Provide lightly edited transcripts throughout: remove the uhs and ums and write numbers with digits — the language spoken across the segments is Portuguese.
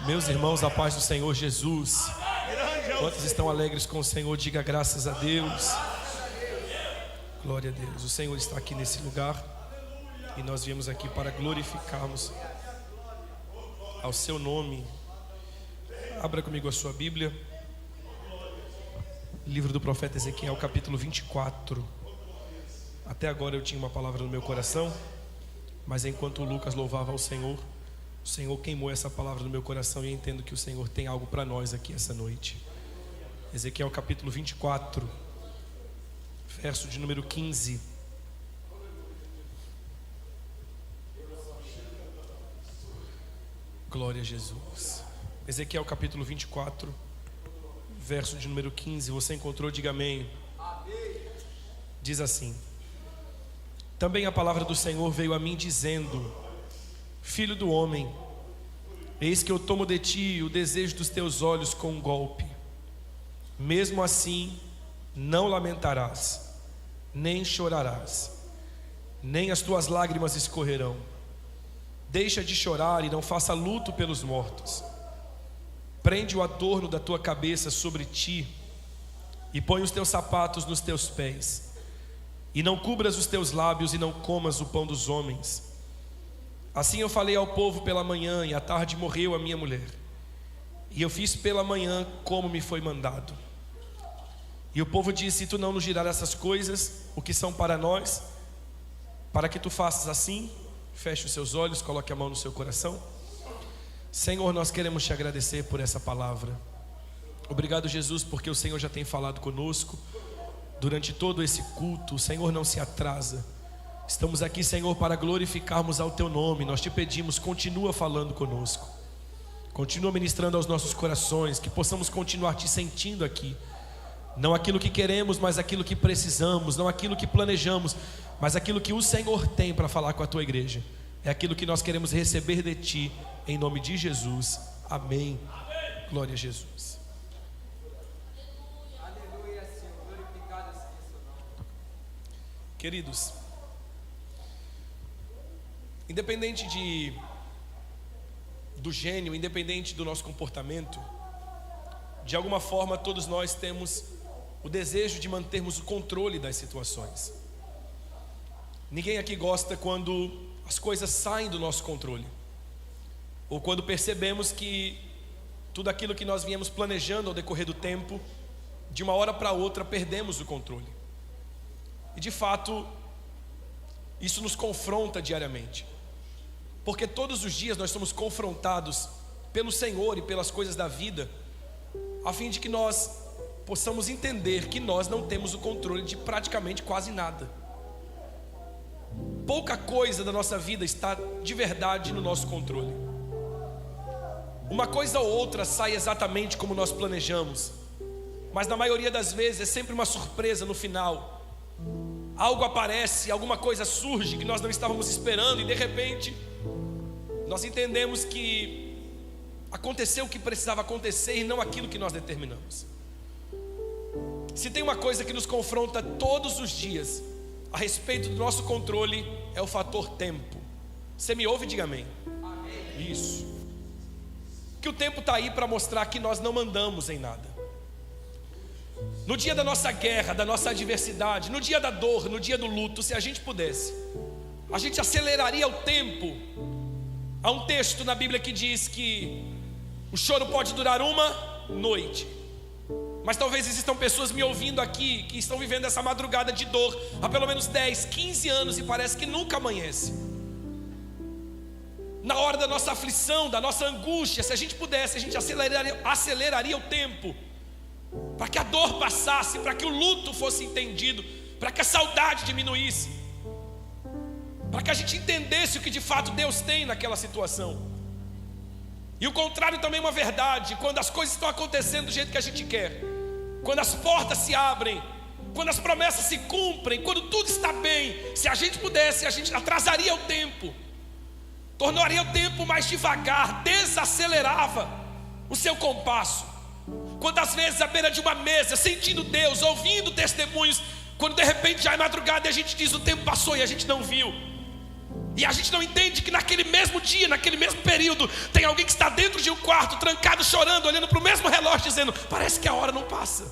Meus irmãos, a paz do Senhor Jesus. Quantos estão alegres com o Senhor? Diga graças a Deus. Glória a Deus. O Senhor está aqui nesse lugar e nós viemos aqui para glorificarmos ao seu nome. Abra comigo a sua Bíblia. Livro do profeta Ezequiel, capítulo 24. Até agora eu tinha uma palavra no meu coração, mas enquanto o Lucas louvava ao Senhor, o Senhor queimou essa palavra no meu coração e eu entendo que o Senhor tem algo para nós aqui essa noite. Ezequiel capítulo 24, verso de número 15. Glória a Jesus. Ezequiel capítulo 24, verso de número 15. Você encontrou? Diga amém. Diz assim: também a palavra do Senhor veio a mim dizendo: Filho do homem, eis que eu tomo de ti o desejo dos teus olhos com um golpe. Mesmo assim não lamentarás, nem chorarás, nem as tuas lágrimas escorrerão. Deixa de chorar e não faça luto pelos mortos. Prende o adorno da tua cabeça sobre ti e põe os teus sapatos nos teus pés. E não cubras os teus lábios e não comas o pão dos homens. Assim eu falei ao povo pela manhã, e à tarde morreu a minha mulher. E eu fiz pela manhã como me foi mandado. E o povo disse: se tu não nos girar essas coisas, o que são para nós, para que tu faças assim, feche os seus olhos, coloque a mão no seu coração. Senhor, nós queremos te agradecer por essa palavra. Obrigado, Jesus, porque o Senhor já tem falado conosco durante todo esse culto. O Senhor não se atrasa. Estamos aqui, Senhor, para glorificarmos ao teu nome. Nós te pedimos, continua falando conosco, continua ministrando aos nossos corações, que possamos continuar te sentindo aqui. Não aquilo que queremos, mas aquilo que precisamos. Não aquilo que planejamos, mas aquilo que o Senhor tem para falar com a tua igreja. É aquilo que nós queremos receber de ti, em nome de Jesus. Amém. Glória a Jesus. Aleluia, Senhor. Glorificado seja o seu nome. Queridos, independente do gênio, independente do nosso comportamento, de alguma forma todos nós temos o desejo de mantermos o controle das situações. Ninguém aqui gosta quando as coisas saem do nosso controle, ou quando percebemos que tudo aquilo que nós viemos planejando ao decorrer do tempo, de uma hora para outra perdemos o controle. E de fato, isso nos confronta diariamente, porque todos os dias nós somos confrontados pelo Senhor e pelas coisas da vida, a fim de que nós possamos entender que nós não temos o controle de praticamente quase nada. Pouca coisa da nossa vida está de verdade no nosso controle. Uma coisa ou outra sai exatamente como nós planejamos, mas na maioria das vezes é sempre uma surpresa no final. Algo aparece, alguma coisa surge que nós não estávamos esperando, e de repente nós entendemos que aconteceu o que precisava acontecer e não aquilo que nós determinamos. Se tem uma coisa que nos confronta todos os dias a respeito do nosso controle, é o fator tempo. Você me ouve? Diga amém. Amém. Isso. Que o tempo está aí para mostrar que nós não mandamos em nada. No dia da nossa guerra, da nossa adversidade, no dia da dor, no dia do luto, se a gente pudesse, a gente aceleraria o tempo. Há um texto na Bíblia que diz que o choro pode durar uma noite, mas talvez existam pessoas me ouvindo aqui que estão vivendo essa madrugada de dor há pelo menos 10, 15 anos e parece que nunca amanhece. Na hora da nossa aflição, da nossa angústia, se a gente pudesse, a gente aceleraria o tempo, para que a dor passasse, para que o luto fosse entendido, para que a saudade diminuísse, para que a gente entendesse o que de fato Deus tem naquela situação. E o contrário também é uma verdade. Quando as coisas estão acontecendo do jeito que a gente quer, quando as portas se abrem, quando as promessas se cumprem, quando tudo está bem, se a gente pudesse, a gente atrasaria o tempo, tornaria o tempo mais devagar, desacelerava o seu compasso. Quantas vezes à beira de uma mesa, sentindo Deus, ouvindo testemunhos, quando de repente já é madrugada e a gente diz: o tempo passou e a gente não viu. E a gente não entende que naquele mesmo dia, naquele mesmo período, tem alguém que está dentro de um quarto, trancado, chorando, olhando para o mesmo relógio, dizendo: parece que a hora não passa.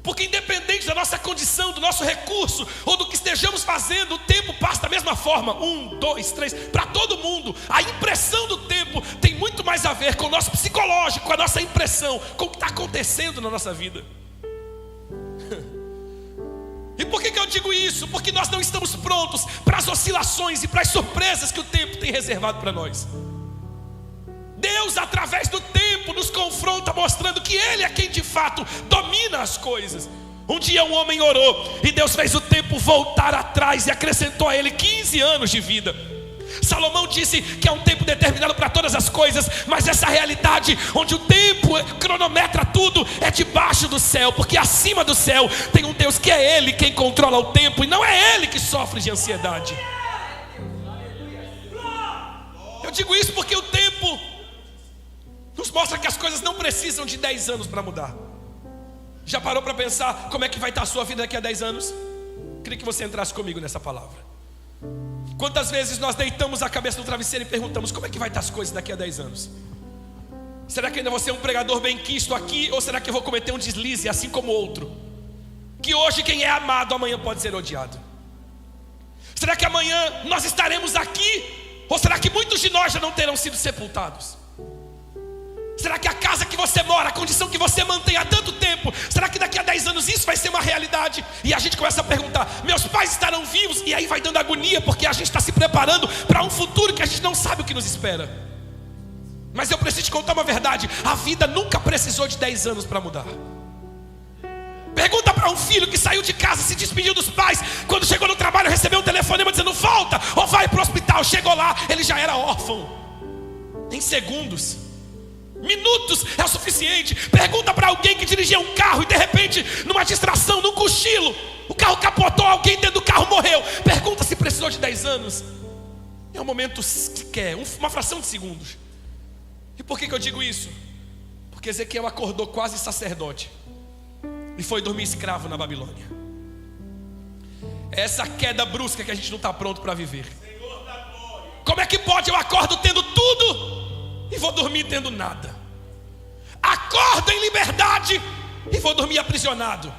Porque independente da nossa condição, do nosso recurso, ou do que estejamos fazendo, o tempo passa da mesma forma. 1, 2, 3, para todo mundo. A impressão do tempo tem muito mais a ver com o nosso psicológico, com a nossa impressão, com o que está acontecendo na nossa vida. E por que eu digo isso? Porque nós não estamos prontos para as oscilações e para as surpresas que o tempo tem reservado para nós. Deus, através do tempo, nos confronta, mostrando que Ele é quem de fato domina as coisas. Um dia um homem orou e Deus fez o tempo voltar atrás e acrescentou a ele 15 anos de vida. Salomão disse que é um tempo determinado para todas as coisas, mas essa realidade onde o tempo cronometra tudo é debaixo do céu, porque acima do céu tem um Deus que é Ele quem controla o tempo, e não é Ele que sofre de ansiedade. Eu digo isso porque o tempo nos mostra que as coisas não precisam de 10 anos para mudar. Já parou para pensar como é que vai estar a sua vida daqui a 10 anos? Queria que você entrasse comigo nessa palavra. Quantas vezes nós deitamos a cabeça no travesseiro e perguntamos: como é que vai estar as coisas daqui a 10 anos? Será que ainda vou ser um pregador bem quisto aqui? Ou será que eu vou cometer um deslize assim como outro? Que hoje quem é amado, amanhã pode ser odiado. Será que amanhã nós estaremos aqui? Ou será que muitos de nós já não terão sido sepultados? Será que a casa que você mora, a condição que você mantém há tanto tempo, será que daqui a 10 anos isso vai ser uma realidade? E a gente começa a perguntar: meus pais estarão vivos? E aí vai dando agonia, porque a gente está se preparando para um futuro que a gente não sabe o que nos espera. Mas eu preciso te contar uma verdade: a vida nunca precisou de 10 anos para mudar. Pergunta para um filho que saiu de casa, se despediu dos pais, quando chegou no trabalho recebeu um telefonema dizendo: volta ou vai para o hospital. Chegou lá, ele já era órfão. Em segundos, minutos é o suficiente. Pergunta para alguém que dirigia um carro e de repente, numa distração, num cochilo, o carro capotou, alguém dentro do carro morreu. Pergunta se precisou de 10 anos. É um momento sequer, uma fração de segundos. E por que eu digo isso? Porque Ezequiel acordou quase sacerdote e foi dormir escravo na Babilônia. É essa queda brusca que a gente não está pronto para viver. Como é que pode? Eu acordo tendo tudo e vou dormir tendo nada. Acordo em liberdade e vou dormir aprisionado.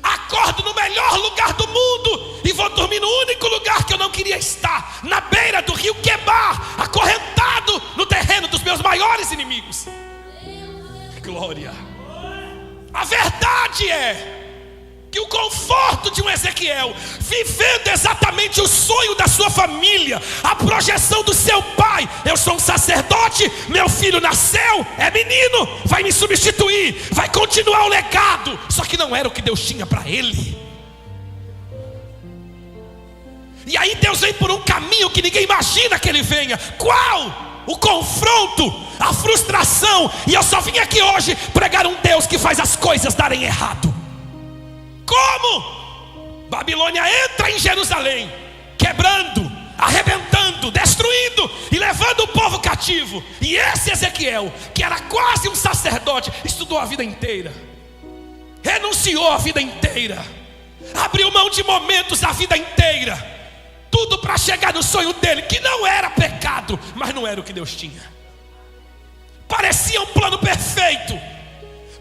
Acordo no melhor lugar do mundo e vou dormir no único lugar que eu não queria estar, na beira do rio Quebar, acorrentado no terreno dos meus maiores inimigos. Glória. A verdade é que o conforto de um Ezequiel, vivendo exatamente o sonho da sua família, a projeção do seu pai: eu sou um sacerdote, meu filho nasceu, é menino, vai me substituir, vai continuar o legado. Só que não era o que Deus tinha para ele. E aí Deus vem por um caminho que ninguém imagina que ele venha. Qual? O confronto, a frustração. E eu só vim aqui hoje pregar um Deus que faz as coisas darem errado. Como? Babilônia entra em Jerusalém, quebrando, arrebentando, destruindo e levando o povo cativo. E esse Ezequiel, que era quase um sacerdote, estudou a vida inteira, renunciou a vida inteira, abriu mão de momentos a vida inteira, tudo para chegar no sonho dele, que não era pecado, mas não era o que Deus tinha. Parecia um plano perfeito,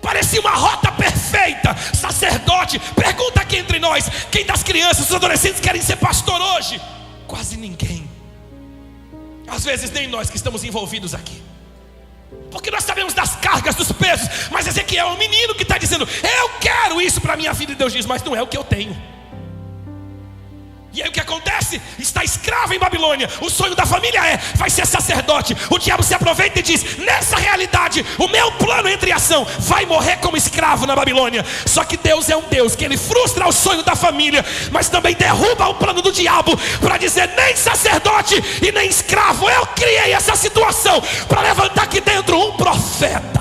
parecia uma rota perfeita. Sacerdote, pergunta aqui entre nós: quem das crianças, dos adolescentes querem ser pastor hoje? Quase ninguém. Às vezes nem nós que estamos envolvidos aqui, porque nós sabemos das cargas, dos pesos. Mas Ezequiel é um menino que está dizendo: eu quero isso para a minha vida. E Deus diz: mas não é o que eu tenho. E aí o que acontece? Está escravo em Babilônia. O sonho da família vai ser sacerdote. O diabo se aproveita e diz: nessa realidade, o meu plano entra em ação, vai morrer como escravo na Babilônia. Só que Deus é um Deus que ele frustra o sonho da família, mas também derruba o plano do diabo, para dizer: nem sacerdote e nem escravo. Eu criei essa situação para levantar aqui dentro um profeta.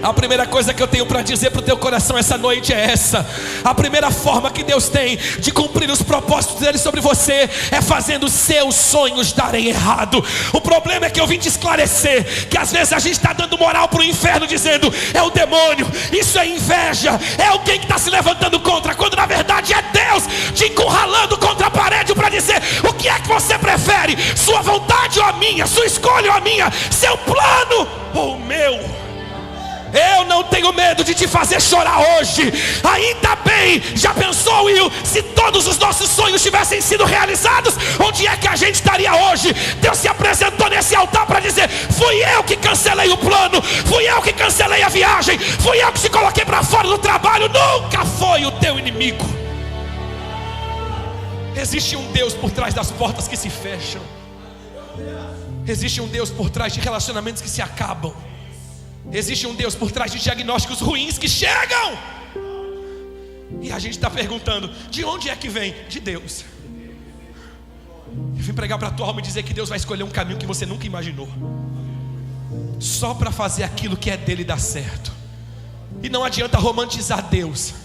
A primeira coisa que eu tenho para dizer para o teu coração essa noite é essa: a primeira forma que Deus tem de cumprir os propósitos dele sobre você é fazendo seus sonhos darem errado. O problema é que eu vim te esclarecer que às vezes a gente está dando moral para o inferno, dizendo é o demônio, isso é inveja, é alguém que está se levantando contra, quando na verdade é Deus te encurralando contra a parede para dizer: o que é que você prefere? Sua vontade ou a minha? Sua escolha ou a minha? Seu plano ou o meu? Eu não tenho medo de te fazer chorar hoje. Ainda bem, já pensou, Will, se todos os nossos sonhos tivessem sido realizados, onde é que a gente estaria hoje? Deus se apresentou nesse altar para dizer: fui eu que cancelei o plano, fui eu que cancelei a viagem, fui eu que te coloquei para fora do trabalho. Nunca foi o teu inimigo. Existe um Deus por trás das portas que se fecham. Existe um Deus por trás de relacionamentos que se acabam. Existe um Deus por trás de diagnósticos ruins que chegam. E a gente está perguntando: de onde é que vem? De Deus. Eu vim pregar para a tua alma e dizer que Deus vai escolher um caminho que você nunca imaginou, só para fazer aquilo que é dele dar certo. E não adianta romantizar Deus,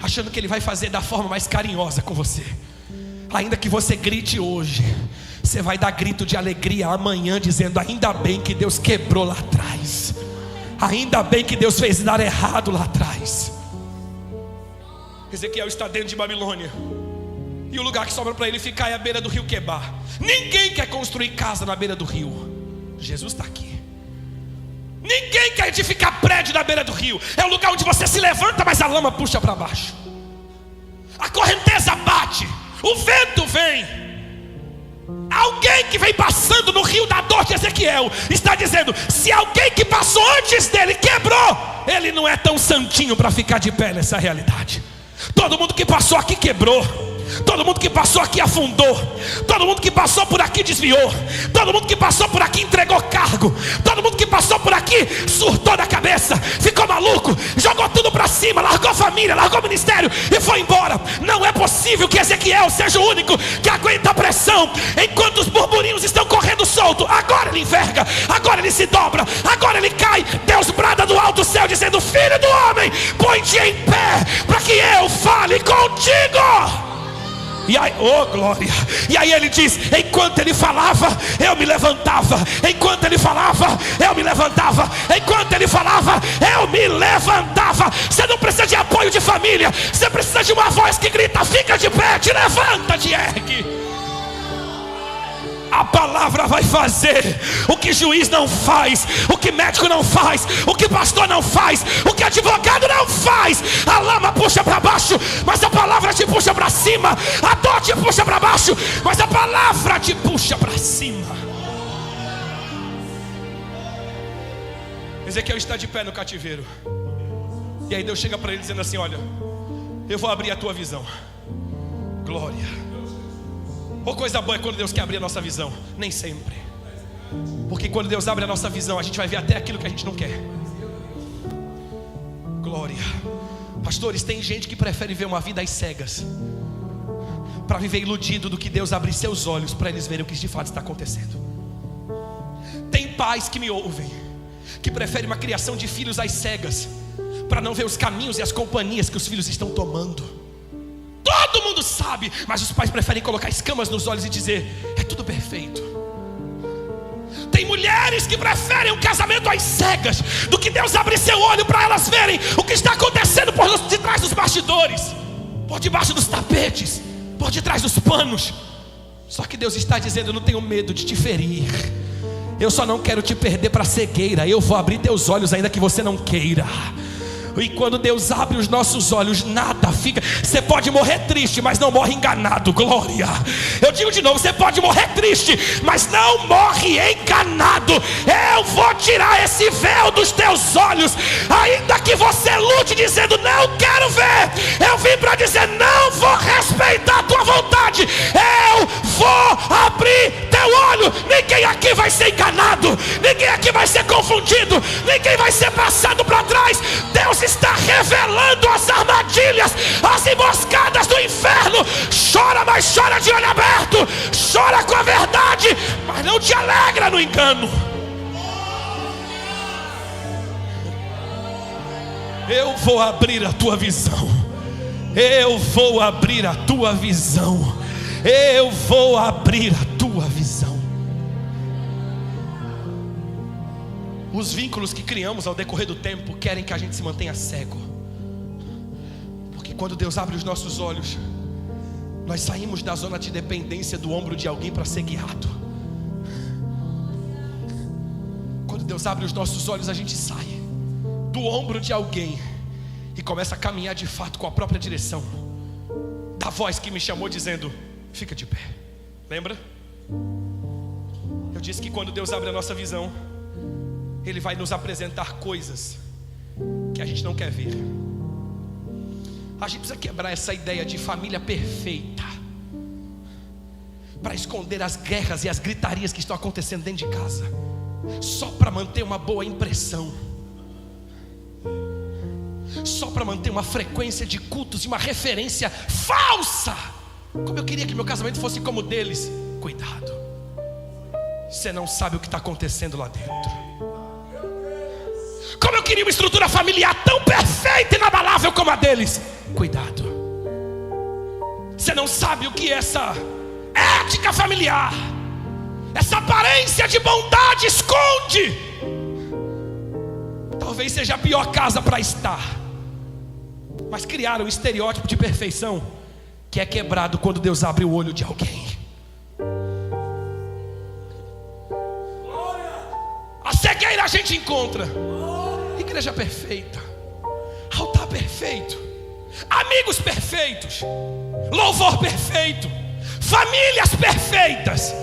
achando que ele vai fazer da forma mais carinhosa com você. Ainda que você grite hoje, você vai dar grito de alegria amanhã, dizendo: ainda bem que Deus quebrou lá atrás. Ainda bem que Deus fez dar errado lá atrás. Ezequiel está dentro de Babilônia, e o lugar que sobra para ele ficar é a beira do rio Quebar. Ninguém quer construir casa na beira do rio. Jesus está aqui. Ninguém quer edificar prédio na beira do rio. É o lugar onde você se levanta, mas a lama puxa para baixo. A correnteza bate, o vento vem. Alguém que vem passando no rio da dor de Ezequiel está dizendo: se alguém que passou antes dele quebrou, ele não é tão santinho para ficar de pé nessa realidade. Todo mundo que passou aqui quebrou. Todo mundo que passou aqui afundou. Todo mundo que passou por aqui desviou. Todo mundo que passou por aqui entregou cargo. Todo mundo que passou por aqui surtou da cabeça, ficou maluco, jogou tudo para cima, largou família, largou ministério e foi embora. Não é possível que Ezequiel seja o único que aguenta a pressão, enquanto os burburinhos estão correndo solto. Agora ele enverga, agora ele se dobra, agora ele cai. Deus brada do alto céu dizendo: filho do homem, põe-te em pé para que eu fale contigo. E aí, oh glória! E aí ele diz: enquanto ele falava, eu me levantava. Enquanto ele falava, eu me levantava. Enquanto ele falava, eu me levantava. Você não precisa de apoio de família, você precisa de uma voz que grita: fica de pé, te levanta, te ergue. A palavra vai fazer o que juiz não faz, o que médico não faz, o que pastor não faz, o que advogado não faz. A lama puxa para baixo, mas a palavra te puxa para cima. A dor te puxa para baixo, mas a palavra te puxa para cima. Ezequiel está de pé no cativeiro, e aí Deus chega para ele dizendo assim: olha, eu vou abrir a tua visão. Glória. Ou coisa boa é quando Deus quer abrir a nossa visão. Nem sempre. Porque quando Deus abre a nossa visão, a gente vai ver até aquilo que a gente não quer. Glória. Pastores, tem gente que prefere ver uma vida às cegas, para viver iludido, do que Deus abrir seus olhos para eles verem o que de fato está acontecendo. Tem pais que me ouvem, que preferem uma criação de filhos às cegas, para não ver os caminhos e as companhias que os filhos estão tomando. Todo mundo sabe, mas os pais preferem colocar escamas nos olhos e dizer: é tudo perfeito. Tem mulheres que preferem um casamento às cegas, do que Deus abrir seu olho para elas verem o que está acontecendo por detrás dos bastidores, por debaixo dos tapetes, por detrás dos panos. Só que Deus está dizendo: eu não tenho medo de te ferir, eu só não quero te perder para a cegueira. Eu vou abrir teus olhos ainda que você não queira. E quando Deus abre os nossos olhos, nada fica. Você pode morrer triste, mas não morre enganado. Glória. Eu digo de novo: você pode morrer triste, mas não morre enganado. Eu vou tirar esse véu dos teus olhos, ainda que você lute dizendo: não quero ver. Eu vim para dizer: não vou respeitar a tua vontade. Eu vou abrir teu olho. Ninguém aqui vai ser enganado, ninguém aqui vai ser confundido, ninguém vai ser passado para trás. Deus está revelando as armadilhas, as emboscadas do inferno. Chora, mas chora de olho aberto. Chora com a verdade, mas não te alegra no engano. Eu vou abrir a tua visão. Eu vou abrir a tua visão. Eu vou abrir a tua visão. Os vínculos que criamos ao decorrer do tempo querem que a gente se mantenha cego. Porque quando Deus abre os nossos olhos, nós saímos da zona de dependência do ombro de alguém para ser guiado. Quando Deus abre os nossos olhos, a gente sai do ombro de alguém e começa a caminhar de fato com a própria direção da voz que me chamou dizendo: fica de pé. Lembra? Eu disse que quando Deus abre a nossa visão, Ele vai nos apresentar coisas que a gente não quer ver. A gente precisa quebrar essa ideia de família perfeita para esconder as guerras e as gritarias que estão acontecendo dentro de casa, só para manter uma boa impressão, só para manter uma frequência de cultos e uma referência falsa. Como eu queria que meu casamento fosse como o deles. Cuidado, você não sabe o que está acontecendo lá dentro. Como eu queria uma estrutura familiar tão perfeita e inabalável como a deles. Cuidado, você não sabe o que essa ética familiar, essa aparência de bondade esconde. Talvez seja a pior casa para estar. Mas criaram um estereótipo de perfeição que é quebrado quando Deus abre o olho de alguém. A cegueira a gente encontra. Igreja perfeita, altar perfeito, amigos perfeitos, louvor perfeito, famílias perfeitas.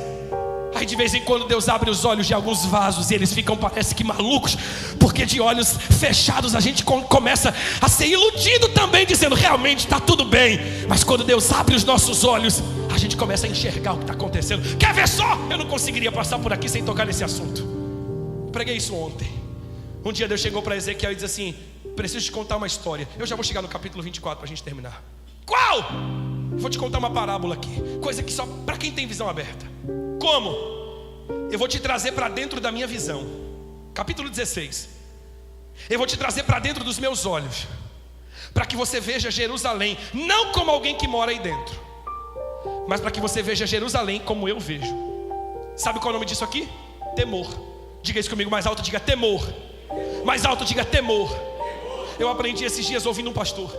Aí de vez em quando Deus abre os olhos de alguns vasos e eles ficam, parece que malucos, porque de olhos fechados a gente começa a ser iludido também, dizendo realmente está tudo bem. Mas quando Deus abre os nossos olhos, a gente começa a enxergar o que está acontecendo. Quer ver só? Eu não conseguiria passar por aqui sem tocar nesse assunto. Preguei isso ontem. Um dia Deus chegou para Ezequiel e disse assim: preciso te contar uma história. Eu já vou chegar no capítulo 24 para a gente terminar. Qual? Vou te contar uma parábola aqui, coisa que só para quem tem visão aberta. Como? Eu vou te trazer para dentro da minha visão. Capítulo 16. Eu vou te trazer para dentro dos meus olhos, para que você veja Jerusalém não como alguém que mora aí dentro, mas para que você veja Jerusalém como eu vejo. Sabe qual é o nome disso aqui? Temor. Diga isso comigo mais alto, diga temor. Mais alto, diga temor. Eu aprendi esses dias ouvindo um pastor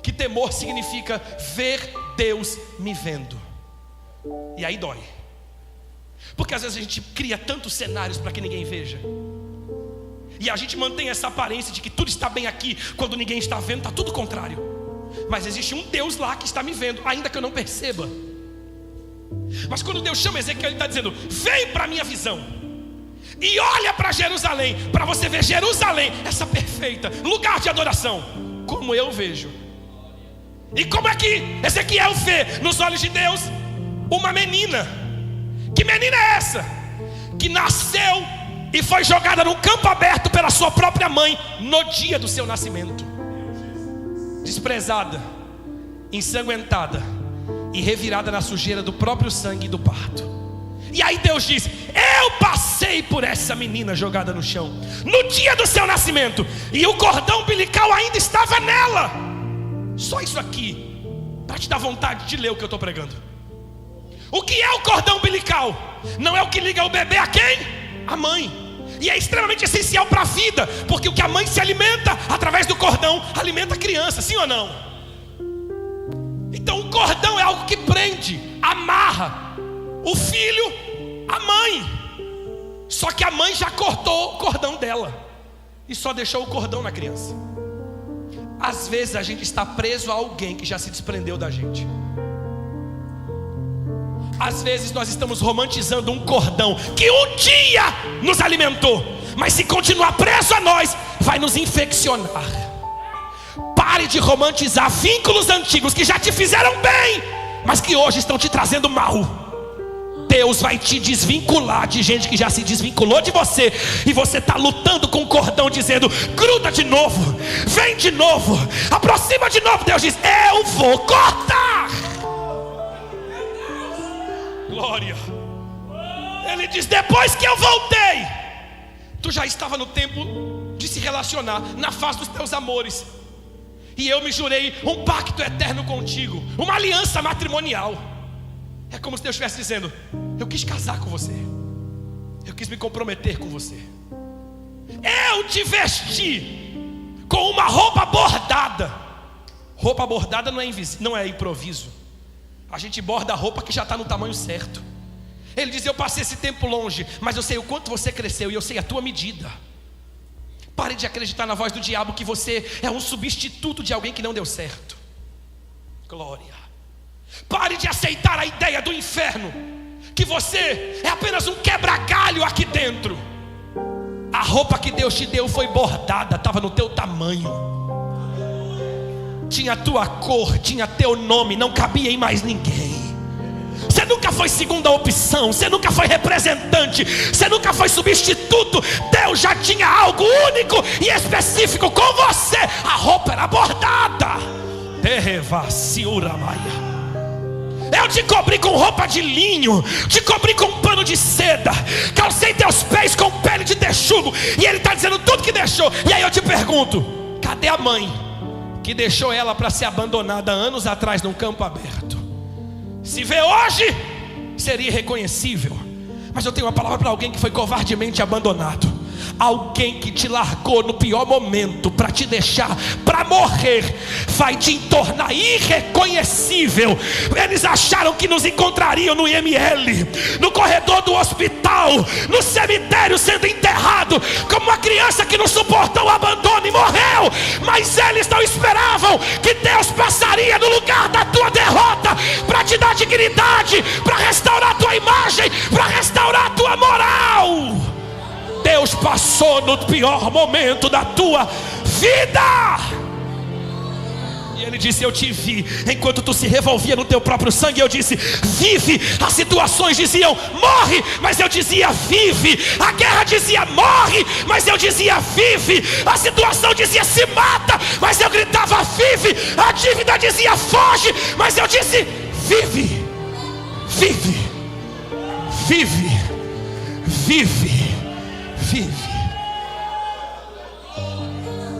que temor significa ver Deus me vendo. E aí dói, porque às vezes a gente cria tantos cenários para que ninguém veja, e a gente mantém essa aparência de que tudo está bem aqui, quando ninguém está vendo, está tudo contrário. Mas existe um Deus lá que está me vendo, ainda que eu não perceba. Mas quando Deus chama Ezequiel, Ele está dizendo: vem para a minha visão e olha para Jerusalém, para você ver Jerusalém, essa perfeita lugar de adoração, como eu vejo. E como é que Ezequiel vê nos olhos de Deus? Uma menina. Que menina é essa? Que nasceu e foi jogada num campo aberto pela sua própria mãe no dia do seu nascimento, desprezada, ensanguentada e revirada na sujeira do próprio sangue do parto. E aí Deus diz: eu passei por essa menina jogada no chão no dia do seu nascimento, e o cordão umbilical ainda estava nela. Só isso aqui para te dar vontade de ler o que eu estou pregando. O que é o cordão umbilical? Não é o que liga o bebê a quem? A mãe. E é extremamente essencial para a vida, porque o que a mãe se alimenta através do cordão alimenta a criança, sim ou não? Então o cordão é algo que prende, amarra o filho à mãe. Só que a mãe já cortou o cordão dela e só deixou o cordão na criança. Às vezes a gente está preso a alguém que já se desprendeu da gente. Às vezes nós estamos romantizando um cordão que um dia nos alimentou, mas se continuar preso a nós, vai nos infeccionar. Pare de romantizar vínculos antigos que já te fizeram bem, mas que hoje estão te trazendo mal. Deus vai te desvincular de gente que já se desvinculou de você, e você está lutando com o cordão, dizendo: gruda de novo, vem de novo, aproxima de novo. Deus diz: eu vou cortar. Glória. Ele diz: depois que eu voltei, tu já estava no tempo de se relacionar, na fase dos teus amores. E eu me jurei um pacto eterno contigo, uma aliança matrimonial. É como se Deus estivesse dizendo: eu quis casar com você, eu quis me comprometer com você. Eu te vesti com uma roupa bordada. Roupa bordada não é improviso. A gente borda a roupa que já está no tamanho certo. Ele diz: eu passei esse tempo longe, mas eu sei o quanto você cresceu e eu sei a tua medida. Pare de acreditar na voz do diabo que você é um substituto de alguém que não deu certo. Glória. Pare de aceitar a ideia do inferno, que você é apenas um quebra-galho aqui dentro. A roupa que Deus te deu foi bordada, estava no teu tamanho, tinha a tua cor, tinha teu nome, não cabia em mais ninguém. Você nunca foi segunda opção, você nunca foi representante, você nunca foi substituto. Deus já tinha algo único e específico com você. A roupa era bordada. Eu te cobri com roupa de linho, te cobri com pano de seda, calcei teus pés com pele de texugo. E ele está dizendo tudo que deixou. E aí eu te pergunto: cadê a mãe que deixou ela para ser abandonada anos atrás num campo aberto? Se vê hoje, seria irreconhecível. Mas eu tenho uma palavra para alguém que foi covardemente abandonado. Alguém que te largou no pior momento para te deixar para morrer, vai te tornar irreconhecível. Eles acharam que nos encontrariam no IML, no corredor do hospital, no cemitério, sendo enterrado como uma criança que não suportou o abandono e morreu. Mas eles não esperavam que Deus passaria no lugar da tua derrota para te dar dignidade, para restaurar a tua imagem, para restaurar a tua moral. Deus passou no pior momento da tua vida. E Ele disse: eu te vi enquanto tu se revolvia no teu próprio sangue. Eu disse: vive. As situações diziam: morre, mas eu dizia: vive. A guerra dizia: morre, mas eu dizia: vive. A situação dizia: se mata, mas eu gritava: vive. A dívida dizia: foge, mas eu disse: vive. Vive. Vive. Vive. Vive.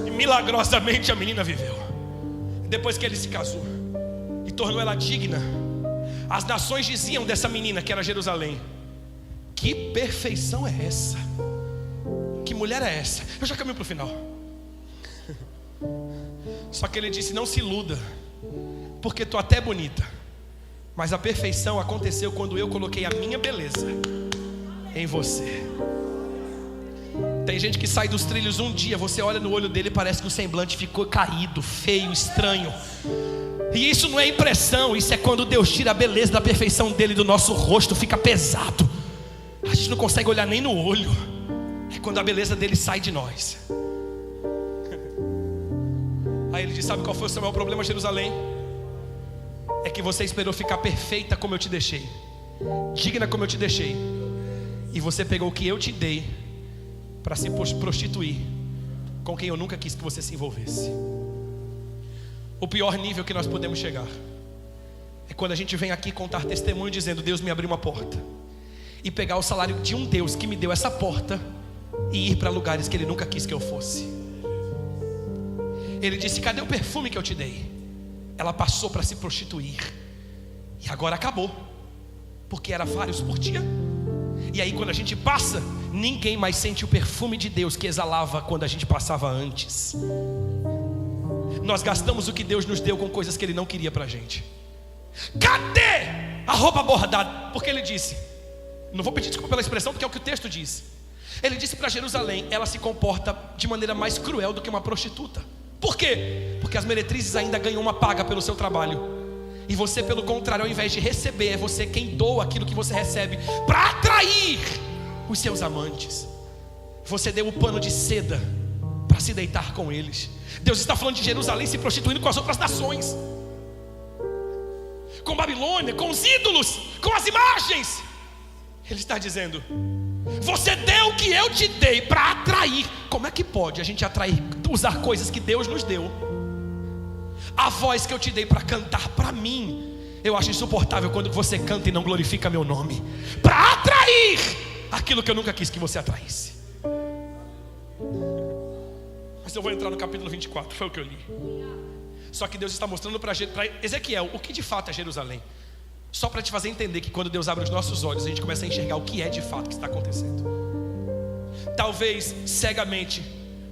E milagrosamente a menina viveu. Depois que ele se casou e tornou ela digna, as nações diziam dessa menina, que era Jerusalém: que perfeição é essa? Que mulher é essa? Eu já caminho para o final. Só que ele disse: não se iluda, porque tu até é bonita, mas a perfeição aconteceu quando eu coloquei a minha beleza em você. Tem gente que sai dos trilhos um dia, você olha no olho dele e parece que o semblante ficou caído, feio, estranho. E isso não é impressão, isso é quando Deus tira a beleza da perfeição dele do nosso rosto, fica pesado. A gente não consegue olhar nem no olho. É quando a beleza dele sai de nós. Aí ele diz: sabe qual foi o seu maior problema, Jerusalém? É que você esperou ficar perfeita como eu te deixei, digna como eu te deixei, e você pegou o que eu te dei para se prostituir com quem eu nunca quis que você se envolvesse. O pior nível que nós podemos chegar é quando a gente vem aqui contar testemunho dizendo: Deus me abriu uma porta, e pegar o salário de um Deus que me deu essa porta e ir para lugares que Ele nunca quis que eu fosse. Ele disse: cadê o perfume que eu te dei? Ela passou para se prostituir, e agora acabou, porque era vários por dia. E aí quando a gente passa, ninguém mais sente o perfume de Deus que exalava quando a gente passava antes. Nós gastamos o que Deus nos deu com coisas que Ele não queria pra gente. Cadê a roupa bordada? Porque Ele disse, não vou pedir desculpa pela expressão, porque é o que o texto diz. Ele disse para Jerusalém: ela se comporta de maneira mais cruel do que uma prostituta. Por quê? Porque as meretrizes ainda ganham uma paga pelo seu trabalho, e você, pelo contrário, ao invés de receber, é você quem doa aquilo que você recebe para atrair os seus amantes. Você deu o pano de seda para se deitar com eles. Deus está falando de Jerusalém se prostituindo com as outras nações, com Babilônia, com os ídolos, com as imagens. Ele está dizendo: você deu o que eu te dei para atrair. Como é que pode a gente atrair, usar coisas que Deus nos deu? A voz que eu te dei para cantar para mim, eu acho insuportável quando você canta e não glorifica meu nome, para atrair aquilo que eu nunca quis que você atraísse. Mas eu vou entrar no capítulo 24, foi o que eu li. Só que Deus está mostrando para Ezequiel o que de fato é Jerusalém. Só para te fazer entender que quando Deus abre os nossos olhos, a gente começa a enxergar o que é de fato que está acontecendo. Talvez cegamente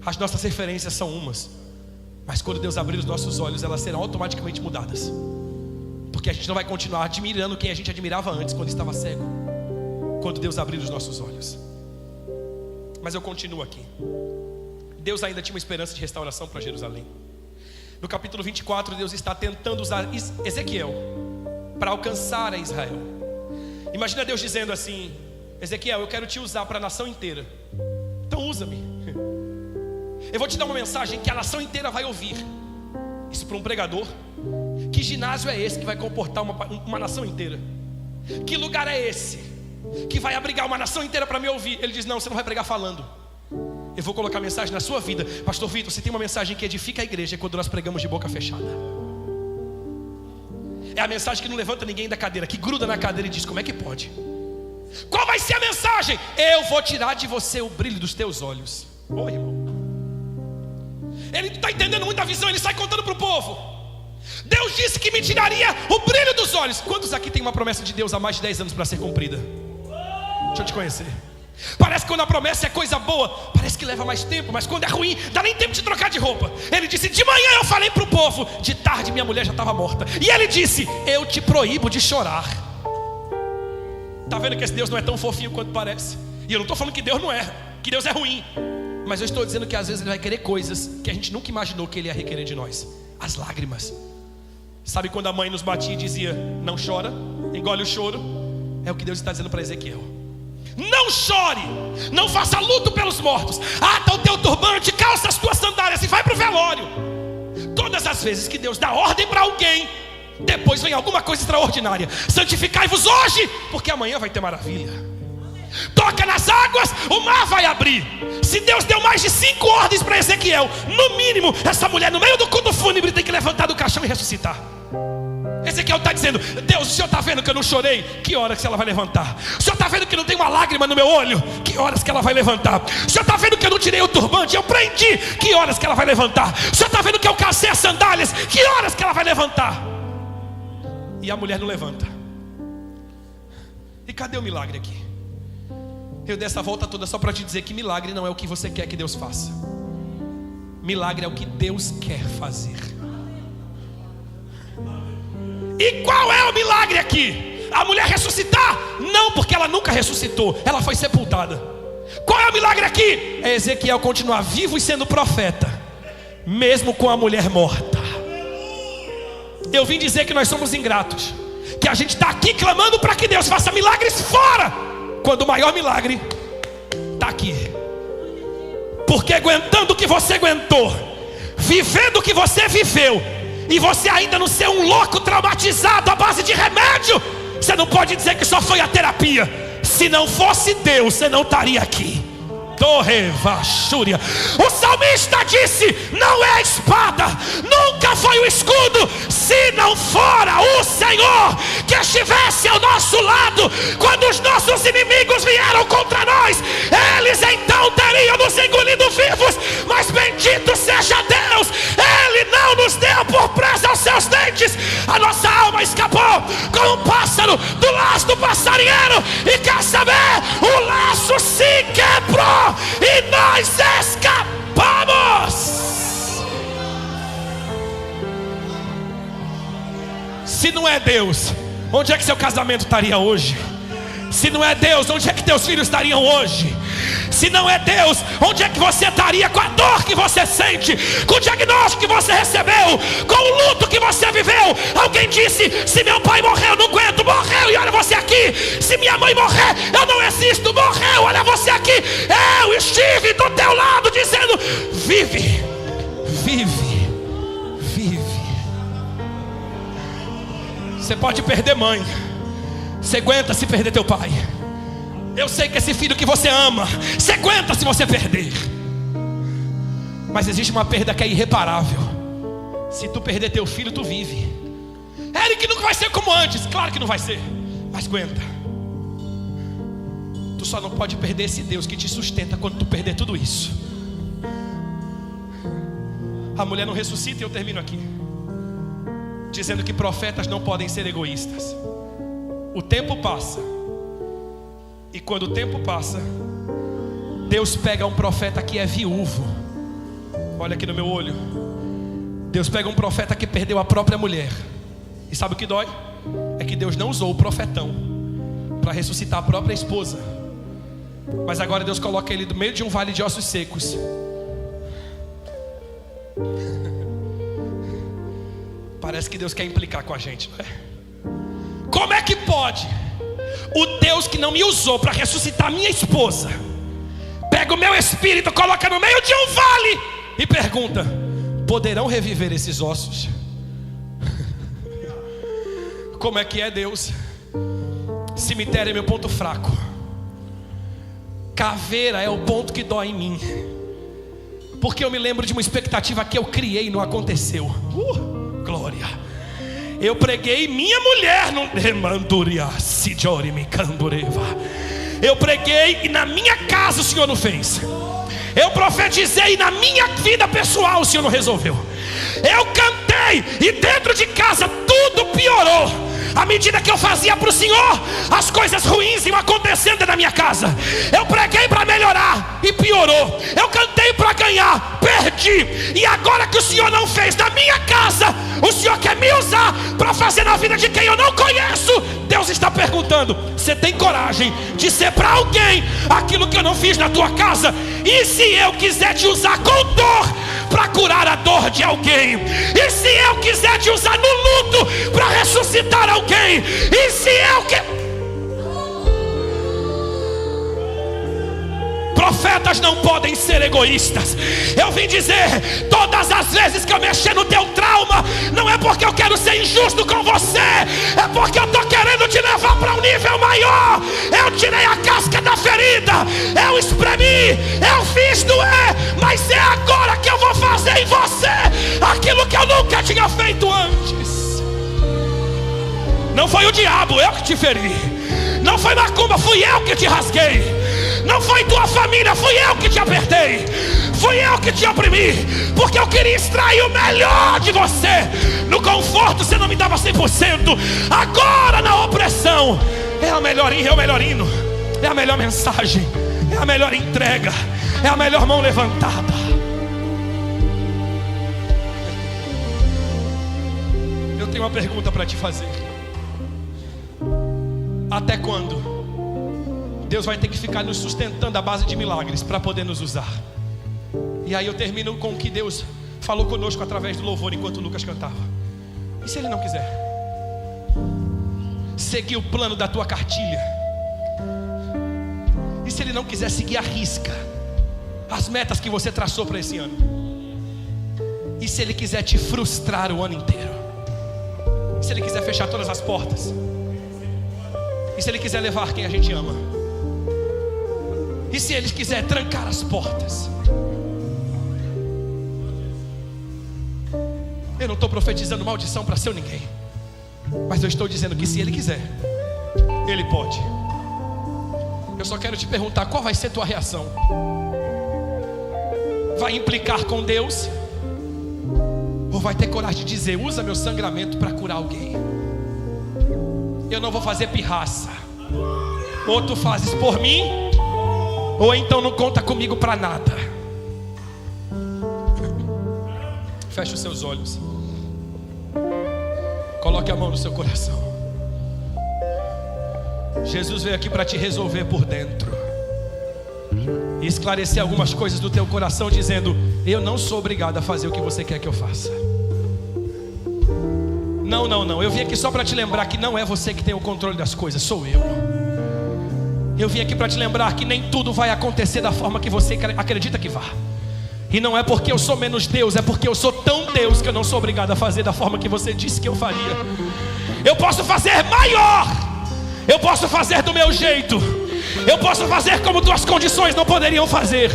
as nossas referências são umas, mas quando Deus abrir os nossos olhos, elas serão automaticamente mudadas. Porque a gente não vai continuar admirando quem a gente admirava antes, quando estava cego, quando Deus abrir os nossos olhos. Mas eu continuo aqui. Deus ainda tinha uma esperança de restauração para Jerusalém. No capítulo 24, Deus está tentando usar Ezequiel para alcançar a Israel. Imagina Deus dizendo assim: Ezequiel, eu quero te usar para a nação inteira. Então usa-me. Eu vou te dar uma mensagem que a nação inteira vai ouvir. Isso para um pregador. Que ginásio é esse que vai comportar uma nação inteira? Que lugar é esse que vai abrigar uma nação inteira para me ouvir? Ele diz: não, você não vai pregar falando. Eu vou colocar a mensagem na sua vida. Pastor Vitor, você tem uma mensagem que edifica a igreja quando nós pregamos de boca fechada. É a mensagem que não levanta ninguém da cadeira, que gruda na cadeira e diz: como é que pode? Qual vai ser a mensagem? Eu vou tirar de você o brilho dos teus olhos. Ô irmão, ele não está entendendo muito a visão, ele sai contando para o povo. Deus disse que me tiraria o brilho dos olhos. Quantos aqui tem uma promessa de Deus há mais de 10 anos para ser cumprida? Deixa eu te conhecer. Parece que quando a promessa é coisa boa, parece que leva mais tempo, mas quando é ruim, dá nem tempo de trocar de roupa. Ele disse: de manhã eu falei para o povo, de tarde minha mulher já estava morta. E ele disse: eu te proíbo de chorar. Está vendo que esse Deus não é tão fofinho quanto parece? E eu não estou falando que Deus não é, que Deus é ruim, mas eu estou dizendo que às vezes Ele vai querer coisas que a gente nunca imaginou que Ele ia requerer de nós. As lágrimas. Sabe quando a mãe nos batia e dizia: não chora, engole o choro? É o que Deus está dizendo para Ezequiel. Não chore, não faça luto pelos mortos. Ata o teu turbante, calça as tuas sandálias e vai para o velório. Todas as vezes que Deus dá ordem para alguém, depois vem alguma coisa extraordinária. Santificai-vos hoje, porque amanhã vai ter maravilha. Toca nas águas, o mar vai abrir. Se Deus deu mais de 5 ordens para Ezequiel, no mínimo, essa mulher no meio do culto fúnebre tem que levantar do caixão e ressuscitar. Ezequiel está dizendo: Deus, o Senhor está vendo que eu não chorei? Que horas que ela vai levantar? O Senhor está vendo que não tem uma lágrima no meu olho? Que horas que ela vai levantar? O Senhor está vendo que eu não tirei o turbante? Eu prendi? Que horas que ela vai levantar? O Senhor está vendo que eu calcei as sandálias? Que horas que ela vai levantar? E a mulher não levanta. E cadê o milagre aqui? Eu dei essa volta toda só para te dizer que milagre não é o que você quer que Deus faça. Milagre é o que Deus quer fazer. E qual é o milagre aqui? A mulher ressuscitar? Não, porque ela nunca ressuscitou, ela foi sepultada. Qual é o milagre aqui? É Ezequiel continuar vivo e sendo profeta, mesmo com a mulher morta. Eu vim dizer que nós somos ingratos, que a gente está aqui clamando para que Deus faça milagres fora, quando o maior milagre está aqui. Porque aguentando o que você aguentou, vivendo o que você viveu, e você ainda não ser um louco traumatizado à base de remédio, você não pode dizer que só foi a terapia. Se não fosse Deus, você não estaria aqui. O salmista disse: não é a espada, nunca foi o escudo, se não fora o Senhor que estivesse ao nosso lado, quando os nossos inimigos vieram contra nós, eles então teriam nos engolido vivos. Mas bendito seja Deus, Ele não nos deu por presa aos seus dentes. A nossa alma escapou como um pássaro do laço do passarinheiro. E quer saber? O laço se quebrou e nós escapamos. Se não é Deus, onde é que seu casamento estaria hoje? Se não é Deus, onde é que teus filhos estariam hoje? Se não é Deus, onde é que você estaria com a dor que você sente, com o diagnóstico que você recebeu, com o luto que você viveu? Alguém disse: se meu pai morrer eu não aguento. Morreu e olha você aqui. Se minha mãe morrer eu não existo. Morreu, olha você aqui. Eu estive do teu lado dizendo: vive, vive, vive. Você pode perder mãe, você aguenta se perder teu pai. Eu sei que esse filho que você ama, você aguenta se você perder. Mas existe uma perda que é irreparável. Se tu perder teu filho, tu vive. Eric, nunca vai ser como antes. Claro que não vai ser, mas aguenta. Tu só não pode perder esse Deus que te sustenta quando tu perder tudo isso. A mulher não ressuscita e eu termino aqui dizendo que profetas não podem ser egoístas. O tempo passa, e quando o tempo passa, Deus pega um profeta que é viúvo. Olha aqui no meu olho. Deus pega um profeta que perdeu a própria mulher. E sabe o que dói? É que Deus não usou o profetão para ressuscitar a própria esposa, mas agora Deus coloca ele no meio de um vale de ossos secos. Parece que Deus quer implicar com a gente, não é? Como é que pode o Deus que não me usou para ressuscitar minha esposa pega o meu espírito, coloca no meio de um vale e pergunta: poderão reviver esses ossos? Como é que é Deus? Cemitério é meu ponto fraco, caveira é o ponto que dói em mim, porque eu me lembro de uma expectativa que eu criei e não aconteceu. Glória. Eu preguei minha mulher no eu preguei e na minha casa o Senhor não fez. Eu profetizei e na minha vida pessoal o Senhor não resolveu. Eu cantei e dentro de casa tudo piorou. À medida que eu fazia para o Senhor, as coisas ruins iam acontecendo dentro da minha casa. Eu preguei para melhorar e piorou. Eu cantei para ganhar, perdi. E agora que o Senhor não fez na minha casa, o Senhor quer me usar para fazer na vida de quem eu não conheço. Deus está perguntando: você tem coragem de ser para alguém aquilo que eu não fiz na tua casa? E se eu quiser te usar com dor para curar a dor de alguém? E se eu quiser te usar no luto para ressuscitar alguém? E se eu que... Profetas não podem ser egoístas. Eu vim dizer, todas as vezes que eu mexer no teu trauma, não é porque eu quero ser injusto com você, é porque eu estou querendo te levar para um nível maior. Eu tirei a casca da ferida, eu espremi, eu fiz doer, mas é agora que eu vou fazer em você aquilo que eu nunca tinha feito antes. Não foi o diabo, eu que te feri. Não foi macumba, fui eu que te rasguei. Não foi tua família, fui eu que te apertei. Fui eu que te oprimi, porque eu queria extrair o melhor de você. No conforto você não me dava 100%. Agora na opressão é o melhor hino, é a melhor mensagem, é a melhor entrega, é a melhor mão levantada. Eu tenho uma pergunta para te fazer. Até quando Deus vai ter que ficar nos sustentando à base de milagres para poder nos usar? E aí eu termino com o que Deus falou conosco através do louvor enquanto o Lucas cantava. E se Ele não quiser seguir o plano da tua cartilha? E se Ele não quiser seguir à risca as metas que você traçou para esse ano? E se Ele quiser te frustrar o ano inteiro? E se Ele quiser fechar todas as portas? E se Ele quiser levar quem a gente ama? E se Ele quiser trancar as portas? Eu não estou profetizando maldição para seu ninguém, mas eu estou dizendo que se Ele quiser, Ele pode. Eu só quero te perguntar, qual vai ser tua reação? Vai implicar com Deus? Ou vai ter coragem de dizer: usa meu sangramento para curar alguém? Eu não vou fazer pirraça. Ou tu fazes por mim, ou então não conta comigo para nada. Feche os seus olhos. Coloque a mão no seu coração. Jesus veio aqui para te resolver por dentro e esclarecer algumas coisas do teu coração, dizendo: eu não sou obrigado a fazer o que você quer que eu faça. Não, eu vim aqui só para te lembrar que não é você que tem o controle das coisas, sou eu. Eu vim aqui para te lembrar que nem tudo vai acontecer da forma que você acredita que vá. E não é porque eu sou menos Deus, é porque eu sou tão Deus que eu não sou obrigado a fazer da forma que você disse que eu faria. Eu posso fazer maior, eu posso fazer do meu jeito, eu posso fazer como tuas condições não poderiam fazer.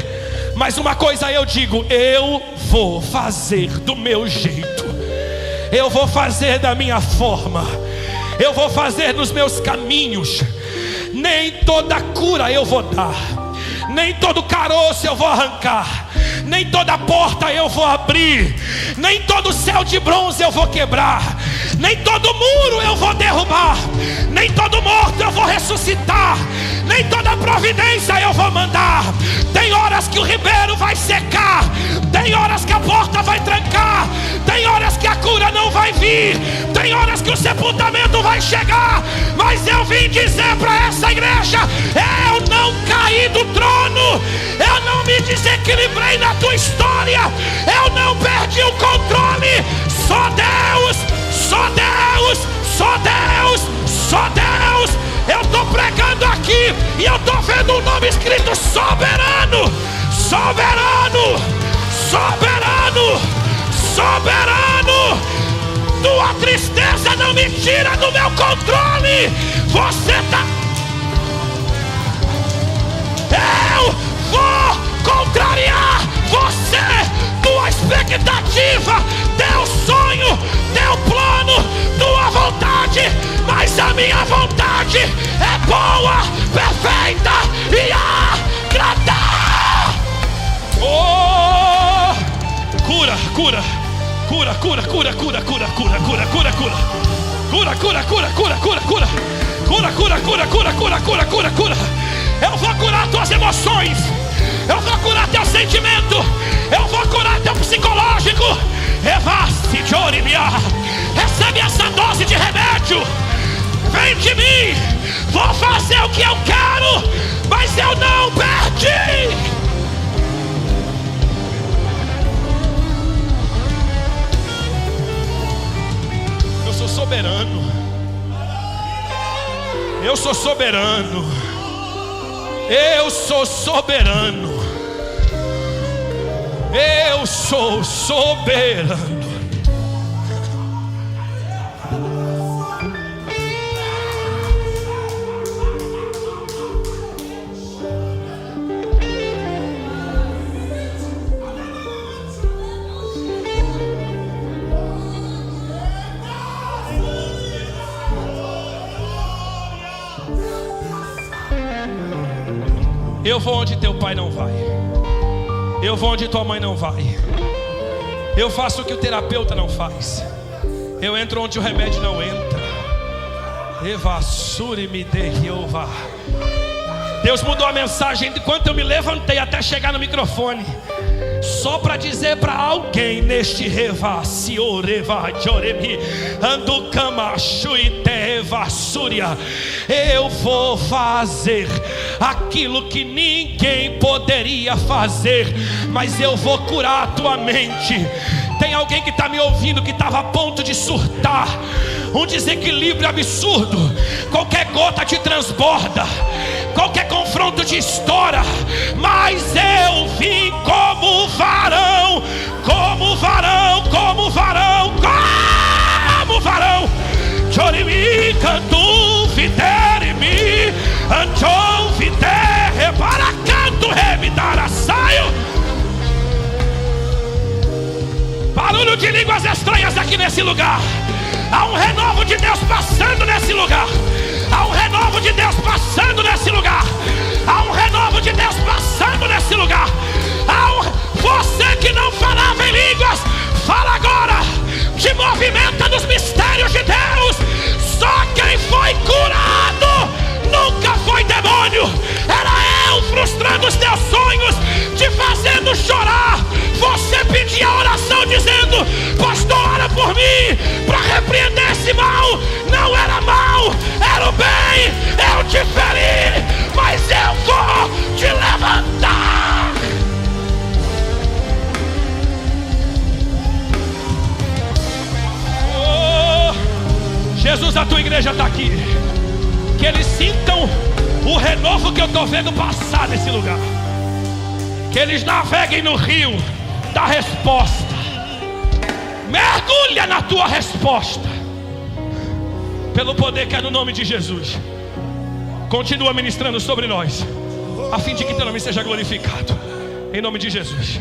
Mas uma coisa eu digo: eu vou fazer do meu jeito, eu vou fazer da minha forma, eu vou fazer nos meus caminhos. Nem toda cura eu vou dar, nem todo caroço eu vou arrancar, nem toda porta eu vou abrir, nem todo céu de bronze eu vou quebrar, nem todo muro eu vou derrubar, nem todo morto eu vou ressuscitar, nem toda providência eu vou mandar. Tem horas que o ribeiro vai secar, tem horas que a porta vai trancar, tem horas que a cura não vai vir, tem horas que o sepultamento vai chegar. Mas eu vim dizer para essa igreja: eu não caí do trono, eu não me desequilibrei na tua história, eu não perdi o controle. Só Deus, só Deus, só Deus, só Deus. Eu estou pregando aqui e eu estou vendo um nome escrito: soberano, soberano, soberano, soberano. Tua tristeza não me tira do meu controle. Você está... Eu vou contrariar você, tua expectativa, teu sonho, teu plano, tua vontade. Mas a minha vontade é boa, perfeita e agradável. Oh! Cura, cura. Cura, cura, cura, cura, cura, cura, cura, cura, cura. Cura, cura, cura, cura, cura, cura. Cura, cura, cura, cura, cura, cura, cura, cura. Eu vou curar tuas emoções. Eu vou curar teu sentimento. Eu vou curar teu psicológico. Revaste de orimia. Recebe essa dose de remédio. Vem de mim. Vou fazer o que eu quero, mas eu não perdi. Eu sou soberano. Eu sou soberano. Eu sou soberano. Eu sou soberano. Eu vou onde teu pai não vai. Eu vou onde tua mãe não vai. Eu faço o que o terapeuta não faz. Eu entro onde o remédio não entra. Evassure me de Jeová. Deus mudou a mensagem de quando eu me levantei até chegar no microfone, só para dizer para alguém neste revasse oreva joremi anducama shuite vassúria. Eu vou fazer aquilo que ninguém poderia fazer, mas eu vou curar a tua mente. Tem alguém que está me ouvindo que estava a ponto de surtar, um desequilíbrio absurdo. Qualquer gota te transborda, qualquer confronto te estoura. Mas eu vim como varão, como varão, como varão, como varão. Chorimi cantu viterimi anchou vitere para canto revidara saio. Barulho de línguas estranhas aqui nesse lugar. Há um renovo de Deus passando nesse lugar. Há um renovo de Deus passando nesse lugar. Há um renovo de Deus passando nesse lugar. Você que não falava em línguas, fala agora. Te movimenta nos mistérios de Deus. Só quem foi curado nunca foi demônio. Era eu frustrando os teus sonhos, te fazendo chorar. Você pedia oração dizendo: pastor, ora por mim, para repreender esse mal. Não era mal, era o bem. Eu te feri, mas eu vou te levantar. Oh, Jesus, a tua igreja está aqui. Que eles sintam o renovo que eu estou vendo passar nesse lugar. Que eles naveguem no rio da resposta. Mergulha na tua resposta, pelo poder que é no nome de Jesus. Continua ministrando sobre nós, a fim de que teu nome seja glorificado, em nome de Jesus.